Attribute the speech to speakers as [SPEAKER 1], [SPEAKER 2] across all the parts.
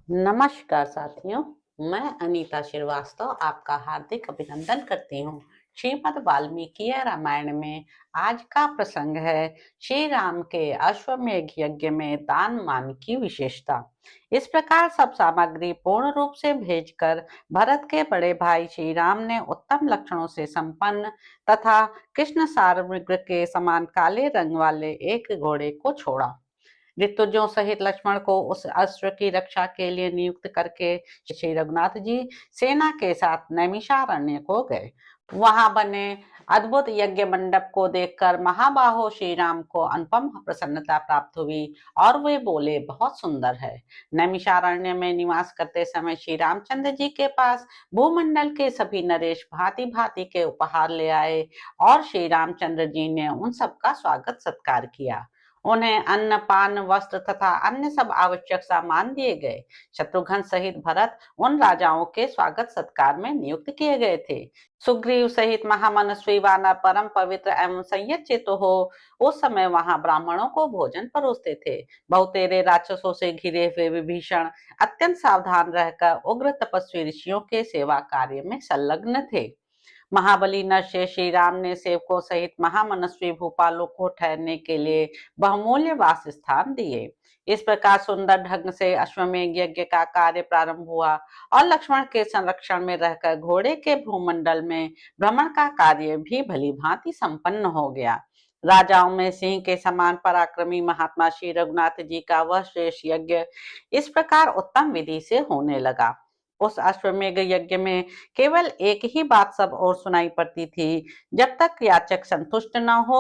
[SPEAKER 1] नमस्कार साथियों, मैं अनीता श्रीवास्तव आपका हार्दिक अभिनंदन करती हूँ। श्रीमद् वाल्मीकि रामायण में आज का प्रसंग है श्री राम के अश्वमेध यज्ञ में दान मान की विशेषता। इस प्रकार सब सामग्री पूर्ण रूप से भेजकर भरत के बड़े भाई श्री राम ने उत्तम लक्षणों से संपन्न तथा कृष्ण सारमृग के समान काले रंग वाले एक घोड़े को छोड़ा। ऋतुजों सहित लक्ष्मण को उस अस्त्र की रक्षा के लिए नियुक्त करके श्री रघुनाथ जी सेना के साथ नैमिषारण्य को गए। वहां बने अद्भुत यज्ञ मंडप को देखकर महाबाहो श्री राम को अनुपम प्रसन्नता प्राप्त हुई और वे बोले, बहुत सुंदर है। नैमिषारण्य में निवास करते समय श्री रामचंद्र जी के पास भूमंडल के सभी नरेश भांति भांति के उपहार ले आए और श्री रामचंद्र जी ने उन सबका स्वागत सत्कार किया। उन्हें अन्न पान वस्त्र तथा अन्य सब आवश्यक सामान दिए गए। शत्रुघ्न सहित भरत उन राजाओं के स्वागत सत्कार में नियुक्त किए गए थे। सुग्रीव सहित महामनस्वी वानर परम पवित्र एवं संयत हो उस समय वहां ब्राह्मणों को भोजन परोसते थे। बहुतेरे राक्षसों से घिरे हुए विभीषण अत्यंत सावधान रहकर उग्र तपस्वी ऋषियों के सेवा कार्य में संलग्न थे। महाबली नरसिंह श्री राम ने सेवकों सहित महामनस्वी भूपालों को ठहरने के लिए बहुमूल्य वास स्थान दिए। इस प्रकार सुंदर ढंग से अश्वमेध यज्ञ का कार्य प्रारंभ हुआ और लक्ष्मण के संरक्षण में रहकर घोड़े के भूमंडल में भ्रमण का कार्य भी भली भांति संपन्न हो गया। राजाओं में सिंह के समान पराक्रमी महात्मा श्री रघुनाथ जी का वह श्रेष्ठ यज्ञ इस प्रकार उत्तम विधि से होने लगा। उस अश्वमेध यज्ञ में केवल एक ही बात सब और सुनाई पड़ती थी, जब तक याचक संतुष्ट न हो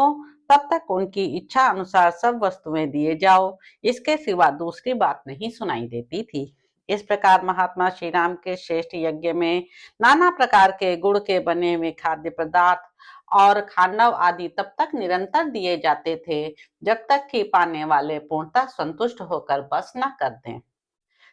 [SPEAKER 1] तब तक उनकी इच्छा अनुसार सब वस्तुएं दिए जाओ, इसके सिवा दूसरी बात नहीं सुनाई देती थी। इस प्रकार महात्मा श्री राम के श्रेष्ठ यज्ञ में नाना प्रकार के गुड़ के बने हुए खाद्य पदार्थ और खांडव आदि तब तक निरंतर दिए जाते थे जब तक कि पाने वाले पूर्णतः संतुष्ट होकर बस न कर दें।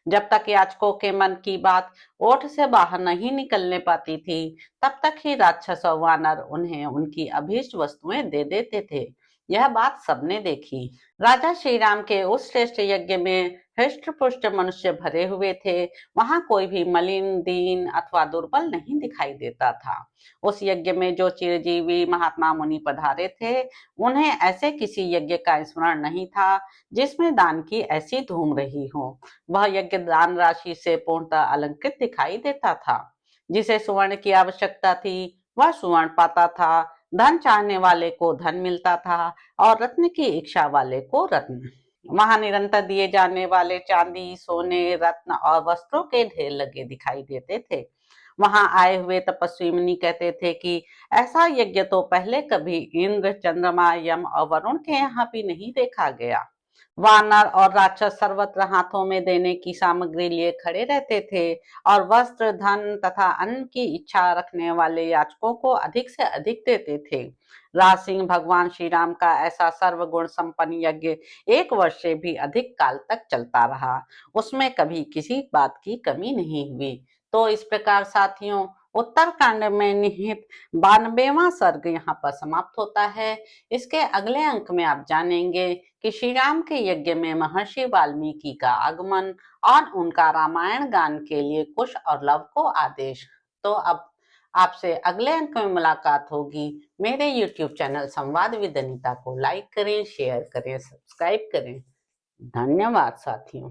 [SPEAKER 1] जब तक याचकों के मन की बात ओठ से बाहर नहीं निकलने पाती थी, तब तक ही राक्षस और वानर उन्हें उनकी अभीष्ट वस्तुएं दे देते थे। यह बात सबने देखी। राजा श्री राम के उस श्रेष्ठ यज्ञ में हृष्ट पुष्ट मनुष्य भरे हुए थे। वहां कोई भी मलिन, दीन अथवा दुर्बल नहीं दिखाई देता था। उस यज्ञ में जो चिरजीवी महात्मा मुनि पधारे थे, उन्हें ऐसे किसी यज्ञ का स्मरण नहीं था जिसमें दान की ऐसी धूम रही हो। वह यज्ञ दान राशि से पूर्णतः अलंकृत दिखाई देता था। जिसे सुवर्ण की आवश्यकता थी वह सुवर्ण पाता था, धन चाहने वाले को धन मिलता था और रत्न की इच्छा वाले को रत्न। वहां निरंतर दिए जाने वाले चांदी, सोने, रत्न और वस्त्रों के ढेर लगे दिखाई देते थे। वहां आए हुए तपस्वी मुनि कहते थे कि ऐसा यज्ञ तो पहले कभी इंद्र, चंद्रमा, यम और वरुण के यहाँ भी नहीं देखा गया। वानर और राक्षस सर्वत्र हाथों में देने की सामग्री लिए खड़े रहते थे और वस्त्र, धन तथा अन्न की इच्छा रखने वाले याचकों को अधिक से अधिक देते थे। राज सिंह भगवान श्री राम का ऐसा सर्वगुण संपन्न यज्ञ 1 वर्ष से भी अधिक काल तक चलता रहा। उसमें कभी किसी बात की कमी नहीं हुई। तो इस प्रकार साथियों, उत्तरकांड में निहित 92वां सर्ग यहाँ पर समाप्त होता है। इसके अगले अंक में आप जानेंगे कि श्री राम के यज्ञ में महर्षि वाल्मीकि का आगमन और उनका रामायण गान के लिए कुश और लव को आदेश। तो अब आपसे अगले अंक में मुलाकात होगी। मेरे YouTube चैनल संवाद विद अनीता को लाइक करें, शेयर करें, सब्सक्राइब करें। धन्यवाद साथियों।